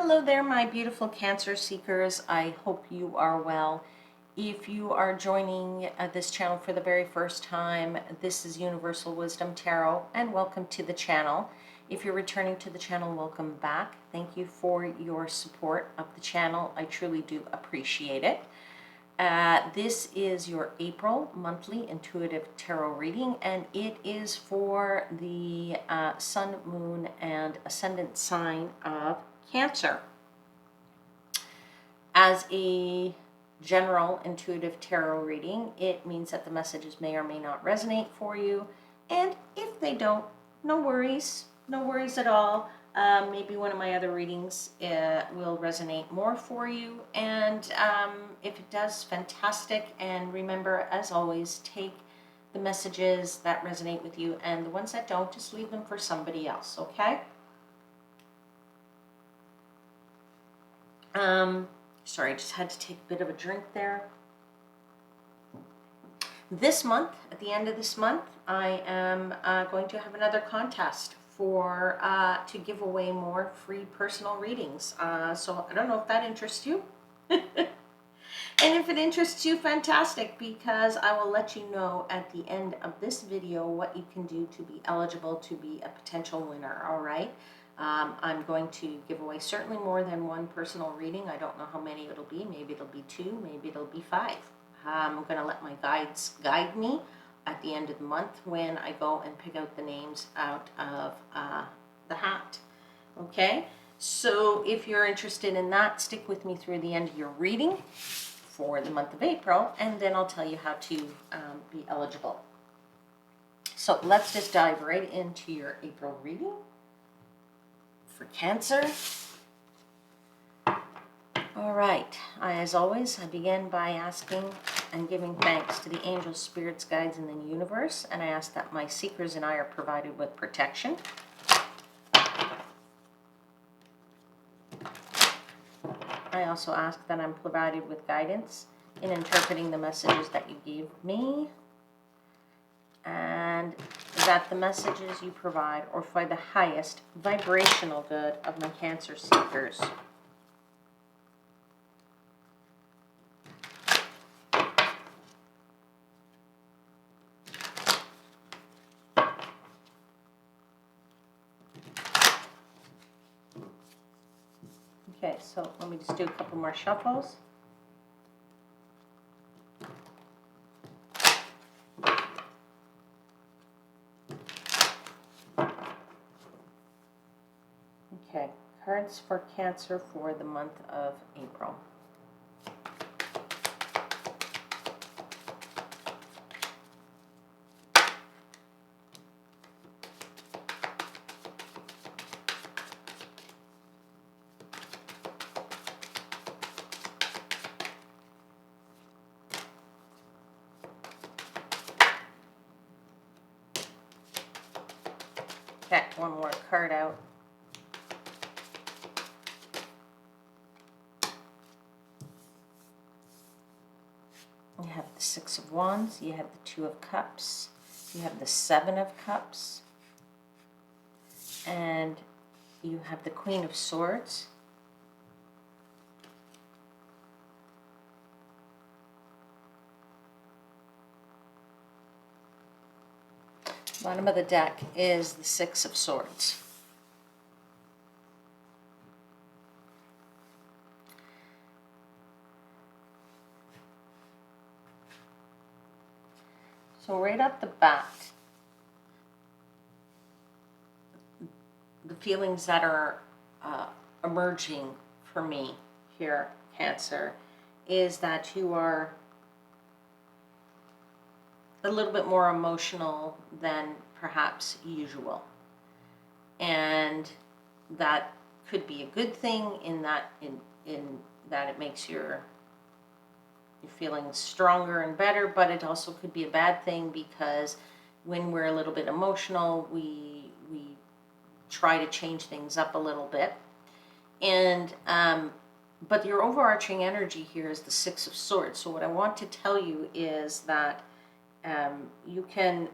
Hello there, my beautiful Cancer seekers. I hope you are well. If you are joining this channel for the very first time, this is Universal Wisdom Tarot, and welcome to the channel. If you're returning to the channel, welcome back. Thank you for your support of the channel. I truly do appreciate it. This is your April monthly intuitive tarot reading, and it is for the Sun, Moon, and Ascendant sign of Cancer. As a general intuitive tarot reading, it means that the messages may or may not resonate for you, and if they don't, no worries at all. Maybe one of my other readings will resonate more for you, and if it does, fantastic. And remember, as always, take the messages that resonate with you, and the ones that don't, just leave them for somebody else, okay? Sorry, I just had to take a bit of a drink there. This month, at the end of this month, I am going to have another contest for to give away more free personal readings. So I don't know if that interests you. And if it interests you, fantastic, because I will let you know at the end of this video what you can do to be eligible to be a potential winner, all right? I'm going to give away certainly more than one personal reading. I don't know how many it'll be. Maybe it'll be 2, maybe it'll be 5. I'm going to let my guides guide me at the end of the month when I go and pick out the names out of the hat. Okay, so if you're interested in that, stick with me through the end of your reading for the month of April, and then I'll tell you how to be eligible. So let's just dive right into your April reading for Cancer. All right, as always, I begin by asking and giving thanks to the angels, spirits, guides, and the universe, and I ask that my seekers and I are provided with protection. I also ask that I'm provided with guidance in interpreting the messages that you gave me, and that the messages you provide are for the highest vibrational good of my Cancer seekers. Okay, so let me just do a couple more shuffles. Okay, cards for Cancer for the month of April. Okay, one more card out. You have the Six of Wands, you have the Two of Cups, you have the Seven of Cups, and you have the Queen of Swords. Bottom of the deck is the Six of Swords. So right off the bat, the feelings that are emerging for me here, Cancer, is that you are a little bit more emotional than perhaps usual. And that could be a good thing in that that it makes your feelings stronger and better, but it also could be a bad thing because when we're a little bit emotional, we try to change things up a little bit. And but your overarching energy here is the Six of Swords. So what I want to tell you is that you can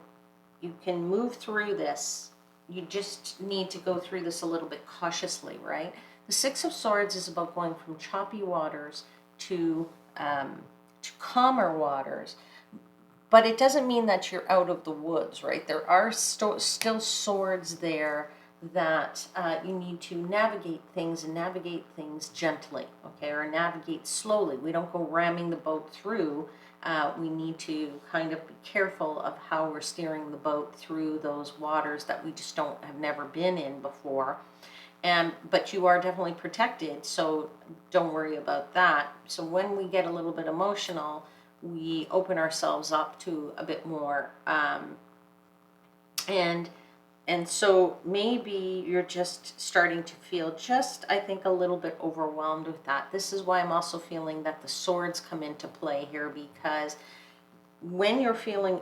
move through this. You just need to go through this a little bit cautiously, right? The Six of Swords is about going from choppy waters to calmer waters. But it doesn't mean that you're out of the woods, right? There are still swords there that you need to navigate things and navigate things gently, okay, or navigate slowly. We don't go ramming the boat through. We need to kind of be careful of how we're steering the boat through those waters that we just have never been in before. But you are definitely protected, so don't worry about that. So when we get a little bit emotional, we open ourselves up to a bit more, and so maybe you're just starting to feel just, I think, a little bit overwhelmed with that. This is why I'm also feeling that the swords come into play here, because when you're feeling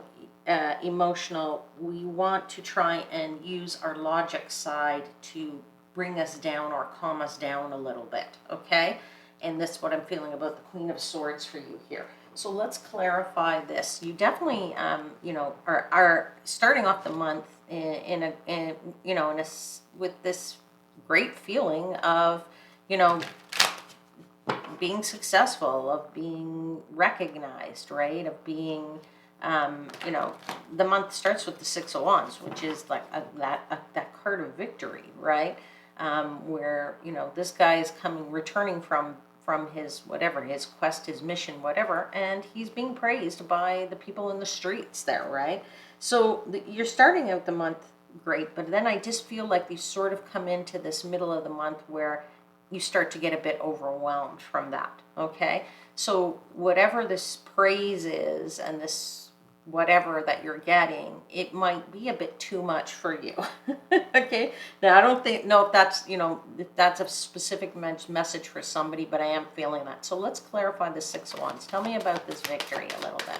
emotional, we want to try and use our logic side to bring us down or calm us down a little bit, okay? And that's what I'm feeling about the Queen of Swords for you here. So let's clarify this. You definitely, are starting off the month with this great feeling of, being successful, of being recognized, right? Of being, the month starts with the Six of Wands, which is like that card of victory, right? Where this guy is returning from his whatever, his quest, his mission, whatever, and he's being praised by the people in the streets there, right? So you're starting out the month great, but then I just feel like you sort of come into this middle of the month where you start to get a bit overwhelmed from that, okay? So whatever this praise is and this whatever that you're getting, it might be a bit too much for you. Okay, now I don't know if that's if that's a specific message for somebody, but I am feeling that. So let's clarify the Six of Wands. Tell me about this victory a little bit.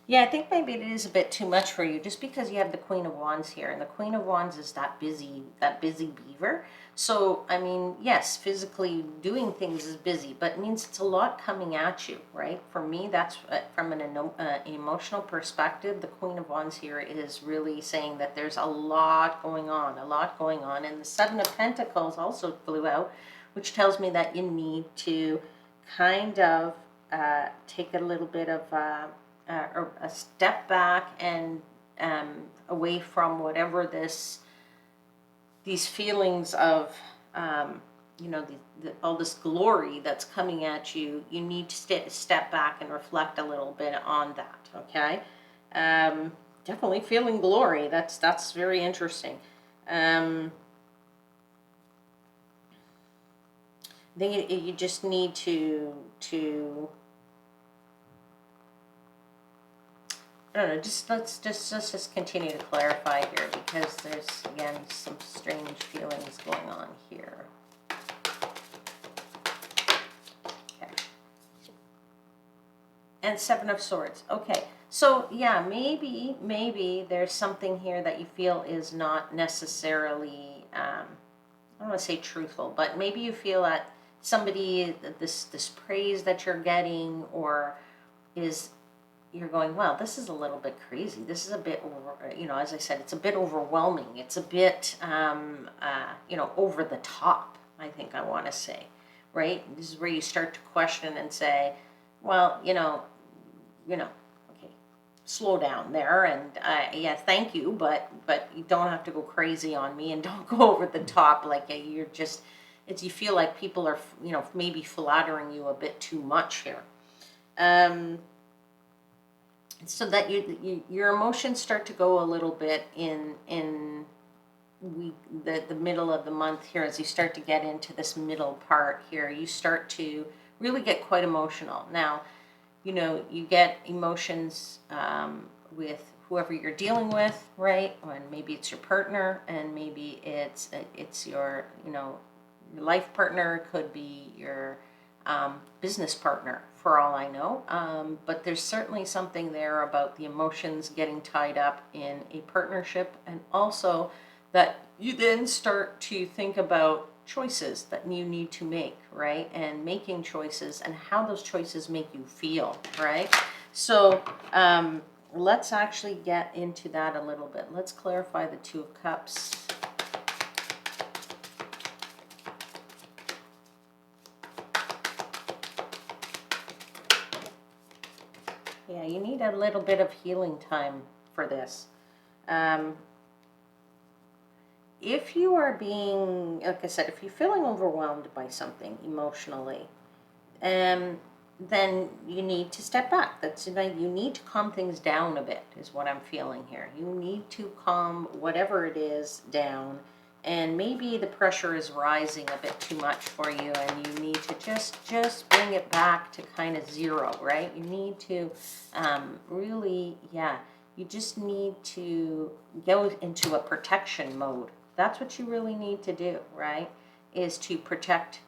Yeah, I think maybe it is a bit too much for you, just because you have the Queen of Wands here, and the Queen of Wands is that busy beaver. So, I mean, yes, physically doing things is busy, but it means it's a lot coming at you, right? For me, that's from an emotional perspective. The Queen of Wands here is really saying that there's a lot going on, and the Seven of Pentacles also flew out, which tells me that you need to kind of take a little bit of or a step back and away from whatever these feelings of all this glory that's coming at you. You need to step back and reflect a little bit on that, okay? Definitely feeling glory. That's very interesting. I think you just need to I don't know, let's just continue to clarify here, because there's, again, some strange feelings going on here. Okay. And Seven of Swords. Okay. So, yeah, maybe there's something here that you feel is not necessarily, I don't want to say truthful, but maybe you feel that somebody, this praise that you're getting, or you're going, well, this is a little bit crazy. This is a bit as I said, it's a bit overwhelming. It's a bit, over the top, I think I want to say, right? This is where you start to question and say, well, okay, slow down there, and yeah, thank you, but you don't have to go crazy on me, and don't go over the top. Like you're just, you feel like people are, maybe flattering you a bit too much here. So that your emotions start to go a little bit in the middle of the month here. As you start to get into this middle part here, you start to really get quite emotional. Now, you get emotions with whoever you're dealing with, right? And maybe it's your partner, and maybe it's your your life partner. It could be your business partner, for all I know. But there's certainly something there about the emotions getting tied up in a partnership, and also that you then start to think about choices that you need to make, right? And making choices and how those choices make you feel, right? So let's actually get into that a little bit. Let's clarify the Two of Cups. Yeah, you need a little bit of healing time for this. If you are being, like I said, if you're feeling overwhelmed by something emotionally, then you need to step back. That's, you need to calm things down a bit, is what I'm feeling here. You need to calm whatever it is down, and maybe the pressure is rising a bit too much for you, and you need to just bring it back to kind of zero, right? You need to really, yeah, you just need to go into a protection mode. That's what you really need to do, right? Is to protect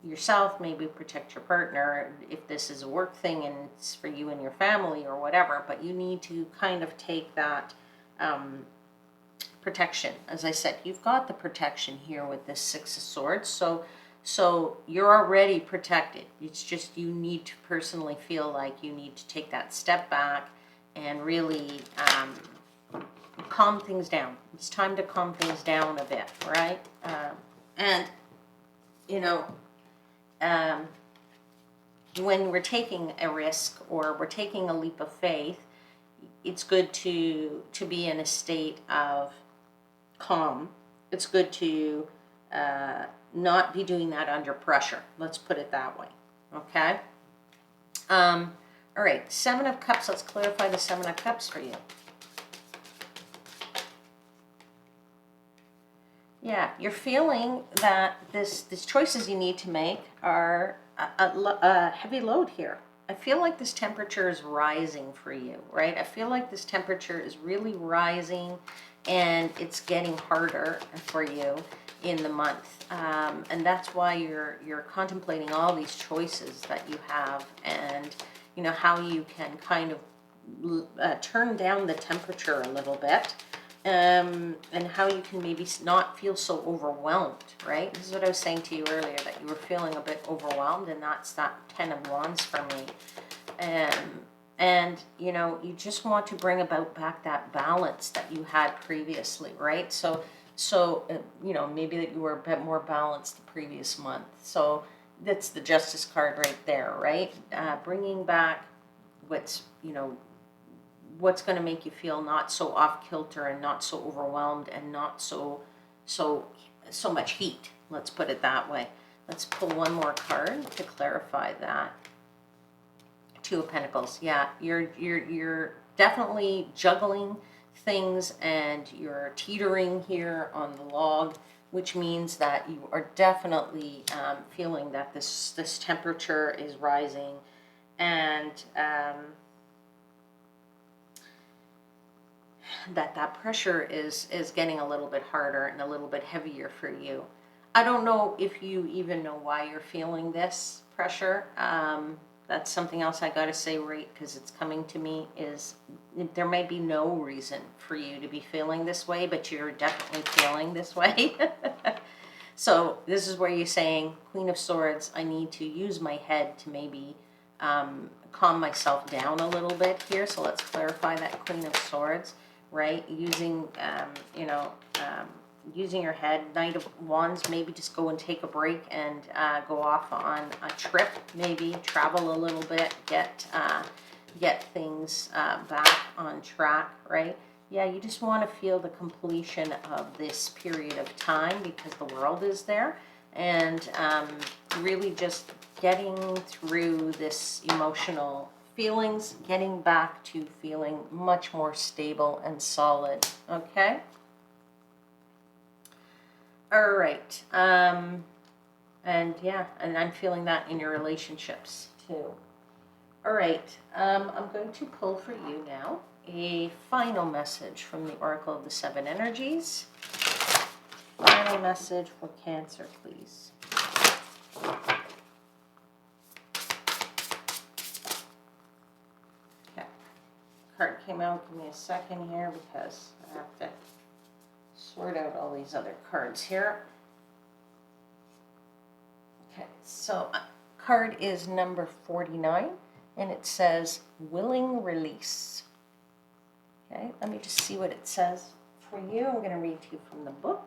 yourself, maybe protect your partner if this is a work thing and it's for you and your family or whatever, but you need to kind of take that protection. As I said, you've got the protection here with this Six of Swords, so you're already protected. It's just you need to personally feel like you need to take that step back and really calm things down. It's time to calm things down a bit, right? And you know, when we're taking a risk or we're taking a leap of faith, it's good to be in a state of calm. It's good to not be doing that under pressure. Let's put it that way. Okay. All right. Seven of Cups. Let's clarify the Seven of Cups for you. Yeah, you're feeling that these choices you need to make are a heavy load here. I feel like this temperature is rising for you, right? I feel like this temperature is really rising, and it's getting harder for you in the month, and that's why you're contemplating all these choices that you have, and how you can kind of turn down the temperature a little bit. And how you can maybe not feel so overwhelmed, right? This is what I was saying to you earlier, that you were feeling a bit overwhelmed, and that's that Ten of Wands for me. And you just want to bring about back that balance that you had previously, right? So maybe that you were a bit more balanced the previous month. So that's the Justice card right there, right? Bringing back what's going to make you feel not so off kilter and not so overwhelmed and not so much heat. Let's put it that way. Let's pull one more card to clarify that. Two of Pentacles. Yeah, you're definitely juggling things, and you're teetering here on the log, which means that you are definitely feeling that this temperature is rising, and that pressure is getting a little bit harder and a little bit heavier for you. I don't know if you even know why you're feeling this pressure. That's something else I got to say, right, because it's coming to me, is there may be no reason for you to be feeling this way, but you're definitely feeling this way. So this is where you're saying, Queen of Swords, I need to use my head to maybe calm myself down a little bit here. So let's clarify that Queen of Swords. Right, using using your head. Knight of Wands, maybe just go and take a break and go off on a trip. Maybe travel a little bit, get things back on track. Right? Yeah, you just want to feel the completion of this period of time because the world is there, and really just getting through this emotional feelings, getting back to feeling much more stable and solid. Okay. All right. And yeah, and I'm feeling that in your relationships too. All right. I'm going to pull for you now a final message from the Oracle of the Seven Energies. Final message for Cancer, please. Card came out. Give me a second here because I have to sort out all these other cards here. Okay, so card is number 49, and it says willing release. Okay, let me just see what it says for you. I'm going to read to you from the book.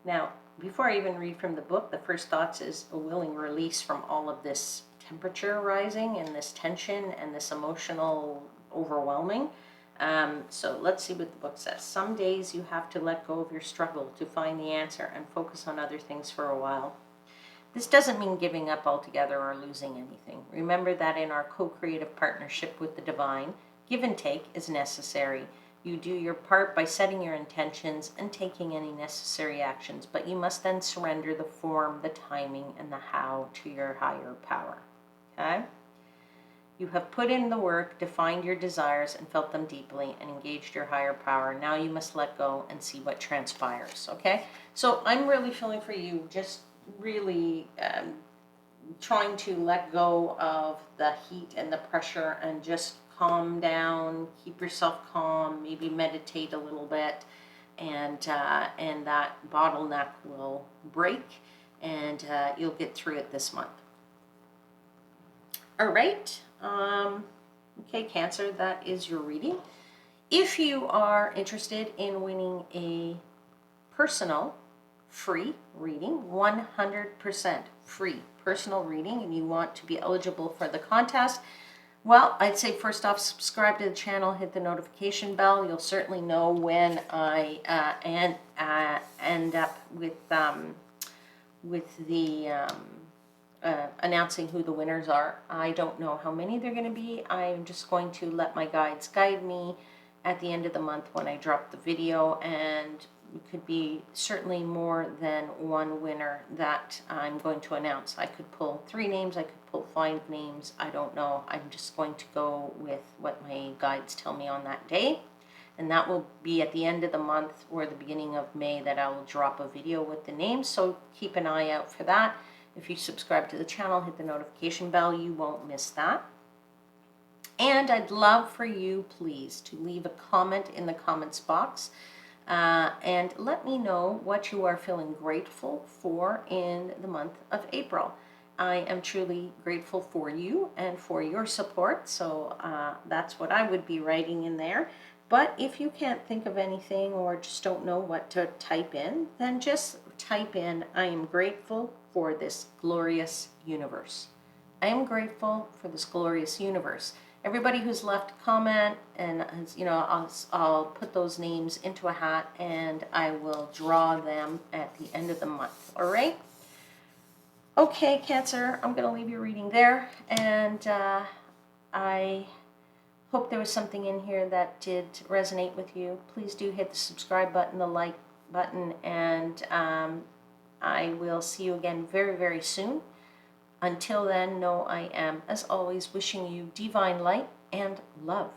Now, before I even read from the book, the first thoughts is a willing release from all of this temperature rising and this tension and this emotional overwhelming. So let's see what the book says. Some days you have to let go of your struggle to find the answer and focus on other things for a while. This doesn't mean giving up altogether or losing anything. Remember that in our co-creative partnership with the divine, give and take is necessary. You do your part by setting your intentions and taking any necessary actions, but you must then surrender the form, the timing, and the how to your higher power. Okay? You have put in the work, defined your desires, and felt them deeply, and engaged your higher power. Now you must let go and see what transpires. Okay? So I'm really feeling for you, just really trying to let go of the heat and the pressure and just calm down, keep yourself calm, maybe meditate a little bit, and that bottleneck will break, and you'll get through it this month. All right. Okay, Cancer, that is your reading. If you are interested in winning a personal free reading, 100% free personal reading, and you want to be eligible for the contest, well, I'd say first off, subscribe to the channel, hit the notification bell. You'll certainly know when I end up with the announcing who the winners are. I don't know how many they're going to be. I'm just going to let my guides guide me at the end of the month when I drop the video, and it could be certainly more than one winner that I'm going to announce. I could pull 3 names, I could pull 5 names, I don't know. I'm just going to go with what my guides tell me on that day. And that will be at the end of the month or the beginning of May that I will drop a video with the names. So keep an eye out for that. If you subscribe to the channel, hit the notification bell, you won't miss that. And I'd love for you, please, to leave a comment in the comments box. And let me know what you are feeling grateful for in the month of April. I am truly grateful for you and for your support, so that's what I would be writing in there. But if you can't think of anything or just don't know what to type in, then just type in, I am grateful for this glorious universe. I am grateful for this glorious universe. Everybody who's left a comment, and I'll put those names into a hat, and I will draw them at the end of the month. All right? Okay, Cancer, I'm going to leave your reading there, and I hope there was something in here that did resonate with you. Please do hit the subscribe button, the like button, and I will see you again very, very soon. Until then, know I am, as always, wishing you divine light and love.